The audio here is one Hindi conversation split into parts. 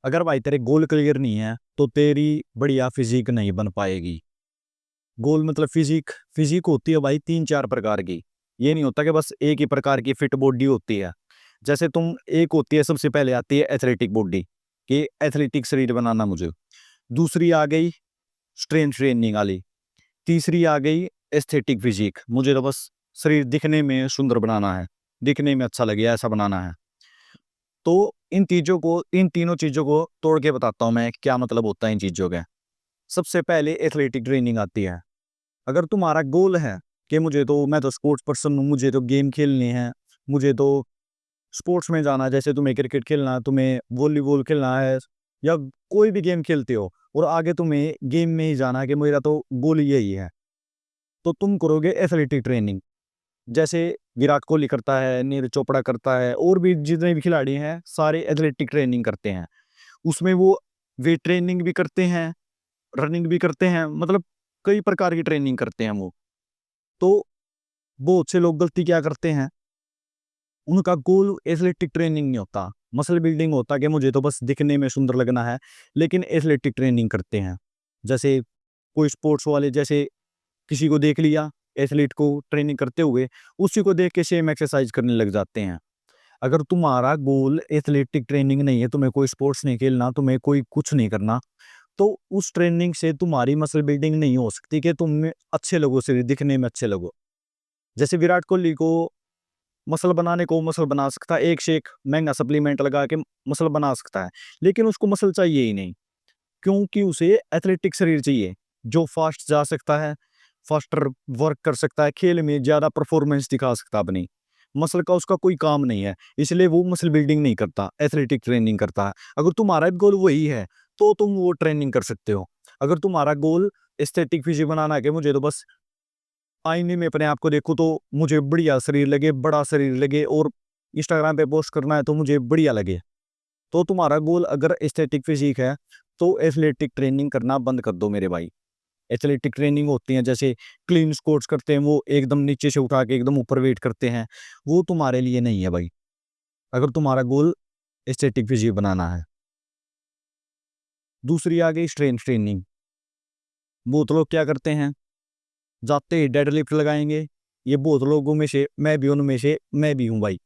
अगर भाई तेरे गोल क्लियर नहीं है तो तेरी बढ़िया फिजिक नहीं बन पाएगी। गोल मतलब फिजिक। फिजिक होती है भाई 3-4 प्रकार की। ये नहीं होता कि बस एक ही प्रकार की फिट बॉडी होती है। जैसे तुम एक होती है, सबसे पहले आती है एथलेटिक बॉडी, कि एथलेटिक शरीर बनाना मुझे। दूसरी आ गई स्ट्रेंथ ट्रेनिंग वाली। तीसरी आ गई एस्थेटिक फिजिक, मुझे तो बस शरीर दिखने में सुंदर बनाना है, दिखने में अच्छा लगे ऐसा बनाना है। तो इन तीनों चीजों को तोड़ के बताता हूं मैं क्या मतलब होता है इन चीजों का। सबसे पहले एथलेटिक ट्रेनिंग आती है। अगर तुम्हारा गोल है कि मैं तो स्पोर्ट्स पर्सन हूँ, मुझे तो गेम खेलने हैं, मुझे तो स्पोर्ट्स में जाना है, जैसे तुम्हें क्रिकेट खेलना है, तुम्हें वॉलीबॉल खेलना है, या कोई भी गेम खेलते हो और आगे तुम्हें गेम में ही जाना है कि मेरा तो गोल यही है, तो तुम करोगे एथलेटिक ट्रेनिंग। जैसे विराट कोहली करता है, नीरज चोपड़ा करता है, और भी जितने भी खिलाड़ी हैं सारे एथलेटिक ट्रेनिंग करते हैं। उसमें वो वेट ट्रेनिंग भी करते हैं, रनिंग भी करते हैं, मतलब कई प्रकार की ट्रेनिंग करते हैं वो। तो बहुत से लोग गलती क्या करते हैं, उनका गोल एथलेटिक ट्रेनिंग नहीं होता, मसल बिल्डिंग होता कि मुझे तो बस दिखने में सुंदर लगना है, लेकिन एथलेटिक ट्रेनिंग करते हैं। जैसे कोई स्पोर्ट्स वाले, जैसे किसी को देख लिया एथलीट को ट्रेनिंग करते हुए, उसी को देख के सेम एक्सरसाइज करने लग जाते हैं। अगर तुम्हारा गोल एथलेटिक ट्रेनिंग नहीं है, तुम्हें कोई स्पोर्ट्स नहीं खेलना, तुम्हें कोई कुछ नहीं करना, तो उस ट्रेनिंग से तुम्हारी मसल बिल्डिंग नहीं हो सकती कि तुम में अच्छे लगो, शरीर दिखने में अच्छे लगो। जैसे विराट कोहली को मसल बनाने को मसल बना सकता है, एक से एक महंगा सप्लीमेंट लगा के मसल बना सकता है, लेकिन उसको मसल चाहिए ही नहीं, क्योंकि उसे एथलेटिक शरीर चाहिए जो फास्ट जा सकता है, फास्टर वर्क कर सकता है, खेल में ज्यादा परफॉर्मेंस दिखा सकता है अपनी। मसल का उसका कोई काम नहीं है, इसलिए वो मसल बिल्डिंग नहीं करता, एथलेटिक ट्रेनिंग करता है। अगर तुम्हारा गोल वही है तो तुम वो ट्रेनिंग कर सकते हो। अगर तुम्हारा गोल एस्थेटिक फिजिक बनाना है कि मुझे तो बस आईने में अपने आप को देखूं तो मुझे बढ़िया शरीर लगे, बड़ा शरीर लगे, और इंस्टाग्राम पे पोस्ट करना है तो मुझे बढ़िया लगे, तो तुम्हारा गोल अगर एस्थेटिक फिजिक है तो एथलेटिक ट्रेनिंग करना बंद कर दो मेरे भाई। एथलेटिक ट्रेनिंग होती है जैसे क्लीन स्क्वाट्स करते हैं, वो एकदम नीचे से उठा के एकदम ऊपर वेट करते हैं, वो तुम्हारे लिए नहीं है भाई, अगर तुम्हारा गोल एस्थेटिक फिजिक बनाना है। दूसरी आ गई स्ट्रेंथ ट्रेनिंग। बहुत लोग क्या करते हैं, जाते ही डेडलिफ्ट लगाएंगे। ये बहुत लोगों में से मैं भी उनमें से मैं भी हूँ भाई,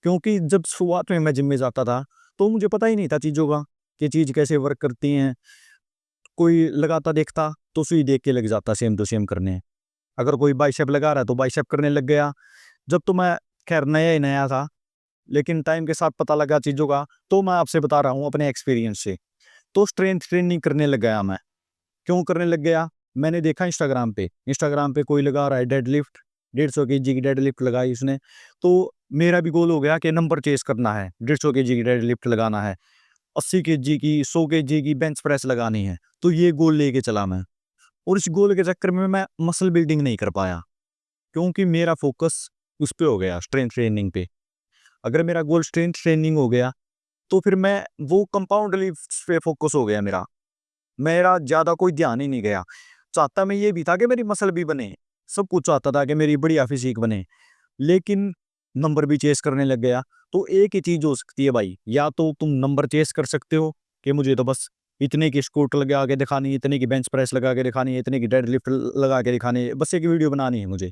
क्योंकि जब शुरुआत में मैं जिम में जाता था तो मुझे पता ही नहीं था चीज़ों का, कि चीज़ कैसे वर्क करती हैं। कोई लगाता देखता तो सुई देख के लग जाता सेम टू सेम करने। अगर कोई बाइसेप लगा रहा है तो बाइसेप करने लग गया। जब तो मैं खैर नया ही नया था, लेकिन टाइम के साथ पता लगा चीज़ों का, तो मैं आपसे बता रहा हूँ अपने एक्सपीरियंस से। तो स्ट्रेंथ ट्रेनिंग करने लग गया मैं। क्यों करने लग गया, मैंने देखा इंस्टाग्राम पे कोई लगा रहा है डेडलिफ्ट, 150 kg की डेडलिफ्ट लगाई उसने, तो मेरा भी गोल हो गया कि नंबर चेस करना है, 150 kg की डेडलिफ्ट लगाना है, 80 kg की, 100 kg की बेंच प्रेस लगानी है। तो ये गोल लेके चला मैं, और इस गोल के चक्कर में मैं मसल बिल्डिंग नहीं कर पाया, क्योंकि मेरा फोकस उस पे हो गया, स्ट्रेंथ ट्रेनिंग पे। अगर मेरा गोल स्ट्रेंथ ट्रेनिंग हो गया तो फिर मैं वो कंपाउंड लिफ्ट्स पे फोकस हो गया मेरा, मेरा ज़्यादा कोई ध्यान ही नहीं गया। चाहता मैं ये भी था कि मेरी मसल भी बने, सब कुछ चाहता था कि मेरी बढ़िया फिज़ीक बने, लेकिन नंबर भी चेस करने लग गया। तो एक ही चीज़ हो सकती है भाई, या तो तुम नंबर चेस कर सकते हो कि मुझे तो बस इतने की स्क्वाट लगा के दिखानी है, इतने की बेंच प्रेस लगा के दिखानी है, इतने की डेडलिफ्ट लगा के दिखानी है, बस एक वीडियो बनानी है मुझे।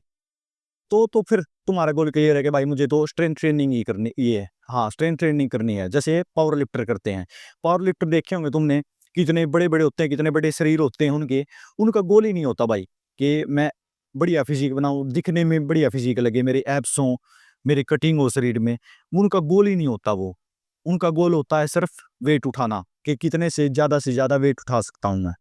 तो फिर तुम्हारा गोल क्लियर है कि भाई मुझे तो स्ट्रेंथ ट्रेनिंग ही करनी ये है, हाँ स्ट्रेंथ ट्रेनिंग करनी है। जैसे पावर लिफ्टर करते हैं, पावर लिफ्टर देखे होंगे तुमने, कितने बड़े बड़े होते हैं, कितने बड़े शरीर होते हैं उनके। उनका गोल ही नहीं होता भाई कि मैं बढ़िया फिजिक बनाऊं, दिखने में बढ़िया फिजिक लगे, मेरे एब्स हों, मेरी कटिंग हो शरीर में। उनका गोल ही नहीं होता वो, उनका गोल होता है सिर्फ वेट उठाना, कि कितने से ज़्यादा वेट उठा सकता हूँ मैं।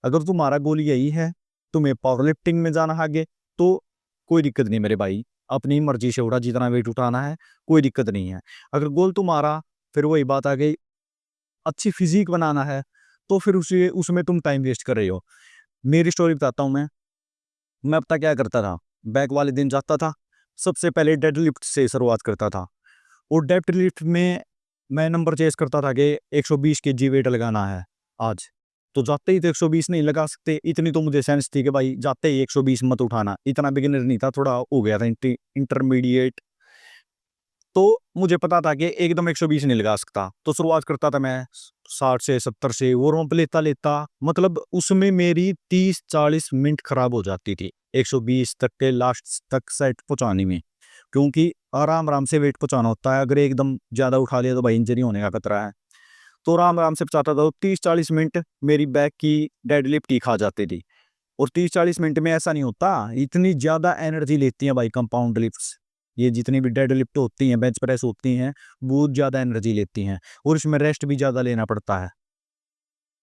अगर तुम्हारा गोल यही है, तुम्हें पावर लिफ्टिंग में जाना आगे, तो कोई दिक्कत नहीं मेरे भाई, अपनी मर्जी से उठा जितना वेट उठाना है, कोई दिक्कत नहीं है। अगर गोल तुम्हारा, फिर वही बात आ गई, अच्छी फिजिक बनाना है, तो फिर उसे उसमें तुम टाइम वेस्ट कर रहे हो। मेरी स्टोरी बताता हूँ मैं पता क्या करता था, बैक वाले दिन जाता था, सबसे पहले डेडलिफ्ट से शुरुआत करता था, और डेडलिफ्ट में मैं नंबर चेस करता था कि 120 kg वेट लगाना है आज। तो जाते ही तो 120 नहीं लगा सकते, इतनी तो मुझे सेंस थी कि भाई जाते ही 120 मत उठाना, इतना बिगिनर नहीं था, थोड़ा हो गया था इंटरमीडिएट। तो मुझे पता था कि एकदम 120 नहीं लगा सकता, तो शुरुआत करता था मैं 60 से 70 से वार्म अप लेता लेता, मतलब उसमें मेरी 30-40 मिनट खराब हो जाती थी 120 तक के लास्ट तक सेट पहुंचाने में, क्योंकि आराम आराम से वेट पहुंचाना होता है। अगर एकदम ज्यादा उठा लिया तो भाई इंजरी होने का खतरा है। तो आराम आराम से पहुंचाता था, तो 30-40 मिनट मेरी बैक की डेडलिफ्ट ही खा जाती थी। और 30-40 मिनट में ऐसा नहीं होता, इतनी ज्यादा एनर्जी लेती हैं भाई कंपाउंड लिफ्ट्स। ये जितनी भी डेड लिफ्ट होती हैं, बेंच प्रेस होती हैं, बहुत ज्यादा एनर्जी लेती हैं और इसमें रेस्ट भी ज्यादा लेना पड़ता है।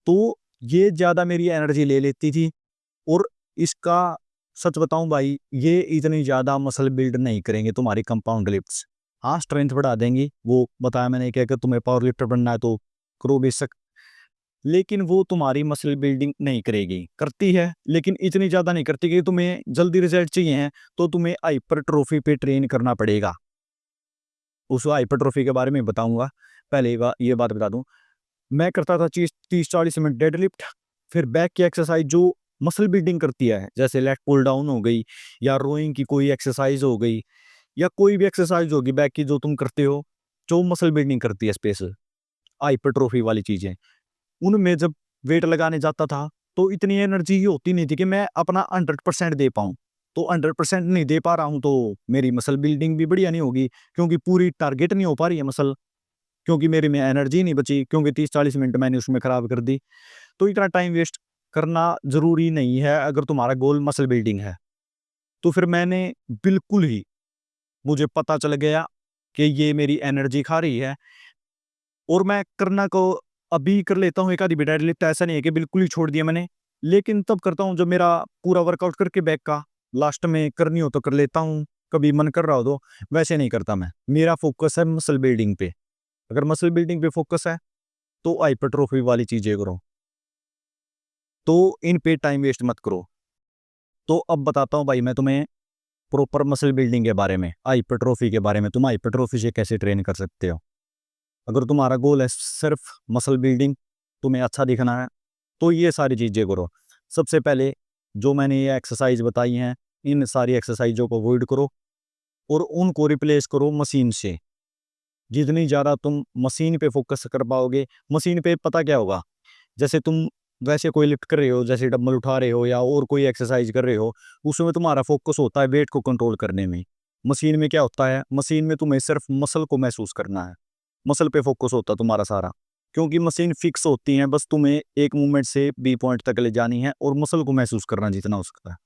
तो ये ज्यादा मेरी एनर्जी ले लेती थी। और इसका सच बताऊं भाई, ये इतनी ज्यादा मसल बिल्ड नहीं करेंगे तुम्हारी कंपाउंड लिफ्ट्स। हाँ, स्ट्रेंथ बढ़ा देंगी, वो बताया मैंने कि अगर तुम्हें पावर लिफ्टर बनना है तो करो बेशक, लेकिन वो तुम्हारी मसल बिल्डिंग नहीं करेगी। करती है लेकिन इतनी ज्यादा नहीं करती कि तुम्हें जल्दी रिजल्ट चाहिए हैं तो तुम्हें हाइपरट्रोफी पे ट्रेन करना पड़ेगा। उस हाइपरट्रोफी के बारे में बताऊंगा, पहले ये बात बता दूं। मैं करता था 30-40 मिनट डेडलिफ्ट, फिर बैक की एक्सरसाइज जो मसल बिल्डिंग करती है, जैसे लेग पुल डाउन हो गई, या रोइंग की कोई एक्सरसाइज हो गई, या कोई भी एक्सरसाइज होगी बैक की जो तुम करते हो, जो मसल बिल्डिंग करती है स्पेशल हाइपरट्रोफी वाली चीजें, उनमें जब वेट लगाने जाता था तो इतनी एनर्जी ही होती नहीं थी कि मैं अपना 100% दे पाऊँ। तो 100% नहीं दे पा रहा हूँ तो मेरी मसल बिल्डिंग भी बढ़िया नहीं होगी, क्योंकि पूरी टारगेट नहीं हो पा रही है मसल, क्योंकि मेरे में एनर्जी नहीं बची, क्योंकि 30-40 मिनट मैंने उसमें खराब कर दी। तो इतना टाइम वेस्ट करना ज़रूरी नहीं है अगर तुम्हारा गोल मसल बिल्डिंग है। तो फिर मैंने बिल्कुल ही, मुझे पता चल गया कि ये मेरी एनर्जी खा रही है, और मैं करना को अभी कर लेता हूँ एक आधी भी डेडलिफ्ट, ऐसा नहीं है कि बिल्कुल ही छोड़ दिया मैंने। लेकिन तब करता हूँ जब मेरा पूरा वर्कआउट करके बैक का लास्ट में करनी हो तो कर लेता हूँ, कभी मन कर रहा हो तो। वैसे नहीं करता मैं, मेरा फोकस है मसल बिल्डिंग पे। अगर मसल बिल्डिंग पे फोकस है तो हाइपरट्रोफी वाली चीजें करो, तो इन पे टाइम वेस्ट मत करो। तो अब बताता हूँ भाई मैं तुम्हें प्रॉपर मसल बिल्डिंग के बारे में, हाइपरट्रोफी के बारे में, तुम हाइपरट्रोफी से कैसे ट्रेन कर सकते हो। अगर तुम्हारा गोल है सिर्फ मसल बिल्डिंग, तुम्हें अच्छा दिखना है, तो ये सारी चीज़ें करो। सबसे पहले जो मैंने ये एक्सरसाइज बताई हैं, इन सारी एक्सरसाइजों को अवॉइड करो और उनको रिप्लेस करो मशीन से। जितनी ज़्यादा तुम मशीन पे फोकस कर पाओगे, मशीन पे पता क्या होगा, जैसे तुम वैसे कोई लिफ्ट कर रहे हो, जैसे डंबल उठा रहे हो या और कोई एक्सरसाइज कर रहे हो, उसमें तुम्हारा फोकस होता है वेट को कंट्रोल करने में। मशीन में क्या होता है, मशीन में तुम्हें सिर्फ मसल को महसूस करना है, मसल पे फोकस होता है तुम्हारा सारा, क्योंकि मशीन फिक्स होती है, बस तुम्हें एक मूवमेंट से बी पॉइंट तक ले जानी है और मसल को महसूस करना जितना हो सकता है।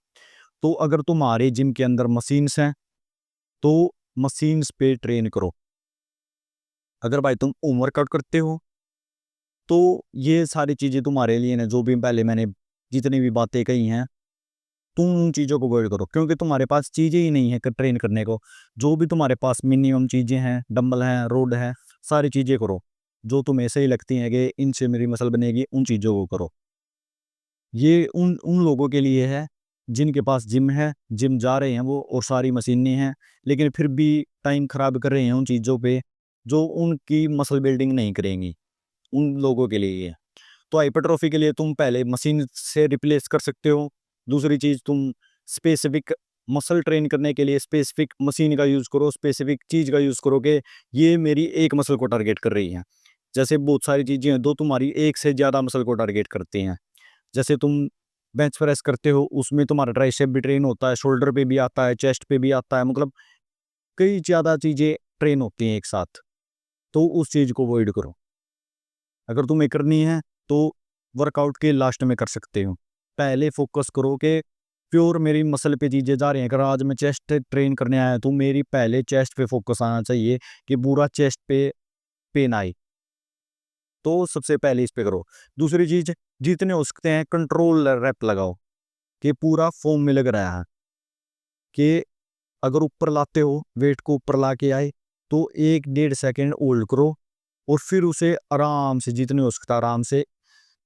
तो अगर तुम्हारे जिम के अंदर मशीन्स हैं तो मशीन्स पे ट्रेन करो। अगर भाई तुम होम वर्कआउट करते हो तो ये सारी चीज़ें तुम्हारे लिए ना, जो भी पहले मैंने जितनी भी बातें कही हैं, तुम उन चीज़ों को अवॉइड करो, क्योंकि तुम्हारे पास चीज़ें ही नहीं है ट्रेन करने को। जो भी तुम्हारे पास मिनिमम चीज़ें हैं, डंबल हैं, रोड है, सारी चीज़ें करो। जो तुम्हें सही लगती हैं कि इनसे मेरी मसल बनेगी, उन चीज़ों को करो। ये उन उन लोगों के लिए है जिनके पास जिम है, जिम जा रहे हैं वो और सारी मशीनें हैं, लेकिन फिर भी टाइम खराब कर रहे हैं उन चीज़ों पे जो उनकी मसल बिल्डिंग नहीं करेंगी, उन लोगों के लिए ये है। तो हाइपरट्रॉफी के लिए तुम पहले मशीन से रिप्लेस कर सकते हो। दूसरी चीज़, तुम स्पेसिफिक मसल ट्रेन करने के लिए स्पेसिफिक मशीन का यूज़ करो, स्पेसिफिक चीज़ का यूज़ करो कि ये मेरी एक मसल को टारगेट कर रही है। जैसे बहुत सारी चीज़ें हैं, दो तुम्हारी एक से ज़्यादा मसल को टारगेट करती हैं। जैसे तुम बेंच प्रेस करते हो, उसमें तुम्हारा ट्राइसेप भी ट्रेन होता है, शोल्डर पे भी आता है, चेस्ट पे भी आता है, मतलब कई ज़्यादा चीज़ें ट्रेन होती हैं एक साथ। तो उस चीज़ को अवॉइड करो। अगर तुम्हें करनी है तो वर्कआउट के लास्ट में कर सकते हो। पहले फोकस करो कि प्योर मेरी मसल पे चीज़ें जा रही हैं। अगर आज मैं चेस्ट ट्रेन करने आया तो मेरी पहले चेस्ट पे फोकस आना चाहिए कि पूरा चेस्ट पे पेन आए। तो सबसे पहले इस पे करो। दूसरी चीज़, जितने हो सकते हैं कंट्रोल रैप लगाओ कि पूरा फॉर्म में लग रहा है कि अगर ऊपर लाते हो, वेट को ऊपर ला के आए तो 1-1.5 सेकंड होल्ड करो और फिर उसे आराम से, जितने हो सकता है आराम से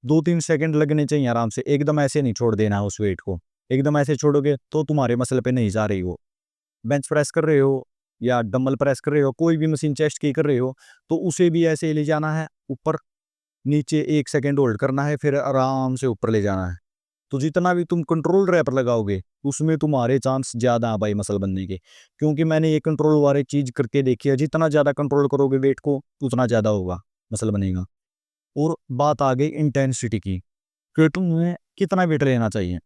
2-3 सेकंड लगने चाहिए आराम से। एकदम ऐसे नहीं छोड़ देना है उस वेट को। एकदम ऐसे छोड़ोगे तो तुम्हारे मसल पे नहीं जा रही वो। बेंच प्रेस कर रहे हो या डंबल प्रेस कर रहे हो, कोई भी मशीन चेस्ट की कर रहे हो, तो उसे भी ऐसे ही ले जाना है ऊपर, नीचे 1 सेकंड होल्ड करना है, फिर आराम से ऊपर ले जाना है। तो जितना भी तुम कंट्रोल रैप लगाओगे उसमें तुम्हारे चांस ज़्यादा है भाई मसल बनने के, क्योंकि मैंने ये कंट्रोल वाली चीज़ करके देखी है, जितना ज़्यादा कंट्रोल करोगे वेट को उतना ज़्यादा होगा मसल बनेगा। और बात आ गई इंटेंसिटी की, कि तुम्हें कितना वेट लेना चाहिए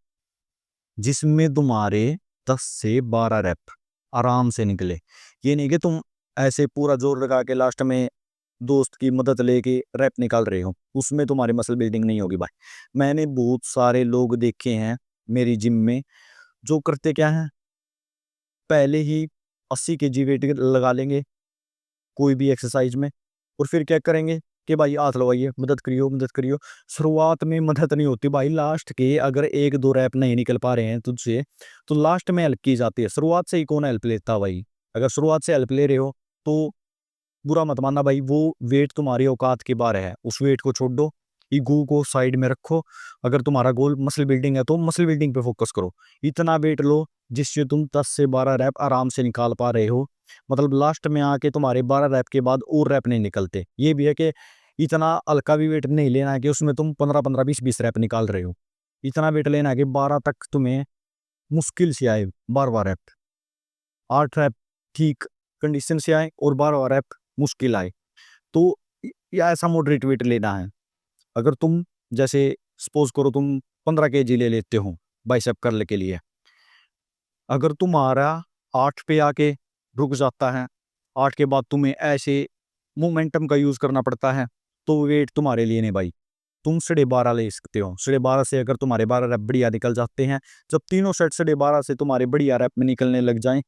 जिसमें तुम्हारे 10 से 12 रैप आराम से निकले। ये नहीं कि तुम ऐसे पूरा जोर लगा के लास्ट में दोस्त की मदद लेके रैप निकाल रहे हो, उसमें तुम्हारी मसल बिल्डिंग नहीं होगी भाई। मैंने बहुत सारे लोग देखे हैं मेरी जिम में, जो करते क्या है, पहले ही 80 केजी वेट लगा लेंगे कोई भी एक्सरसाइज में, और फिर क्या करेंगे कि भाई हाथ लगाइए, मदद करियो मदद करियो। शुरुआत में मदद नहीं होती भाई, लास्ट के अगर 1-2 रैप नहीं निकल पा रहे हैं तुझसे तो लास्ट में हेल्प की जाती है। शुरुआत से ही कौन हेल्प लेता भाई? अगर शुरुआत से हेल्प ले रहे हो तो बुरा मत मानना भाई, वो वेट तुम्हारी औकात के बाहर है, उस वेट को छोड़ दो, ईगो को साइड में रखो। अगर तुम्हारा गोल मसल बिल्डिंग है तो मसल बिल्डिंग पे फोकस करो। इतना वेट लो जिससे तुम 10 से 12 रैप आराम से निकाल पा रहे हो, मतलब लास्ट में आके तुम्हारे 12 रैप के बाद और रैप नहीं निकलते। ये भी है कि इतना हल्का भी वेट नहीं लेना है कि उसमें तुम 15-15 20-20 रैप निकाल रहे हो। इतना वेट लेना है कि 12 तक तुम्हें मुश्किल से आए, 12 रैप, 8 रैप ठीक कंडीशन से आए और 12 रैप मुश्किल आए। तो या ऐसा मॉडरेट वेट लेना है। अगर तुम जैसे सपोज करो तुम 15 केजी ले लेते हो बाइसेप कर्ल के लिए, अगर तुम्हारा 8 पे आके रुक जाता है, 8 के बाद तुम्हें ऐसे मोमेंटम का यूज करना पड़ता है, तो वेट तुम्हारे लिए नहीं भाई। तुम 12.5 ले सकते हो। 12.5 से अगर तुम्हारे 12 रैप बढ़िया निकल जाते हैं, जब तीनों सेट 12.5 से तुम्हारे बढ़िया रैप में निकलने लग जाएं,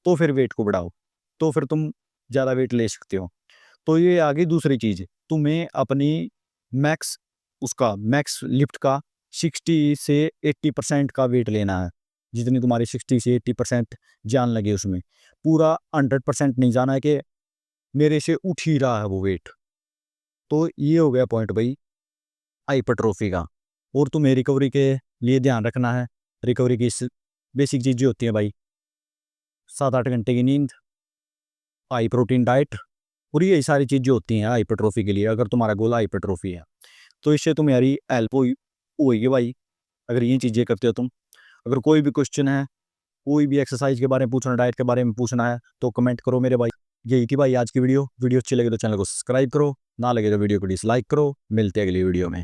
तो फिर वेट को बढ़ाओ, तो फिर तुम ज़्यादा वेट ले सकते हो। तो ये आ गई दूसरी चीज़, तुम्हें अपनी मैक्स उसका मैक्स लिफ्ट का 60 से 80% का वेट लेना है। जितनी तुम्हारी 60 से 80% जान लगे उसमें, पूरा 100% नहीं जाना है कि मेरे से उठ ही रहा है वो वेट। तो ये हो गया पॉइंट भाई हाइपरट्रोफी का। और तुम्हें रिकवरी के लिए ध्यान रखना है। रिकवरी की बेसिक चीज़ें होती हैं भाई, 7-8 घंटे की नींद, हाई प्रोटीन डाइट, और यही सारी चीज़ें होती हैं हाइपरट्रोफी के लिए, अगर तुम्हारा गोल हाइपरट्रोफी है। तो इससे तुम्हारी हेल्प होगी भाई, अगर ये चीज़ें करते हो तुम। अगर कोई भी क्वेश्चन है, कोई भी एक्सरसाइज के बारे में पूछना, डाइट के बारे में पूछना है, तो कमेंट करो मेरे भाई। यही थी भाई आज की वीडियो। वीडियो अच्छी लगे तो चैनल को सब्सक्राइब करो, ना लगे तो वीडियो को डिसलाइक करो। मिलते हैं अगली वीडियो में।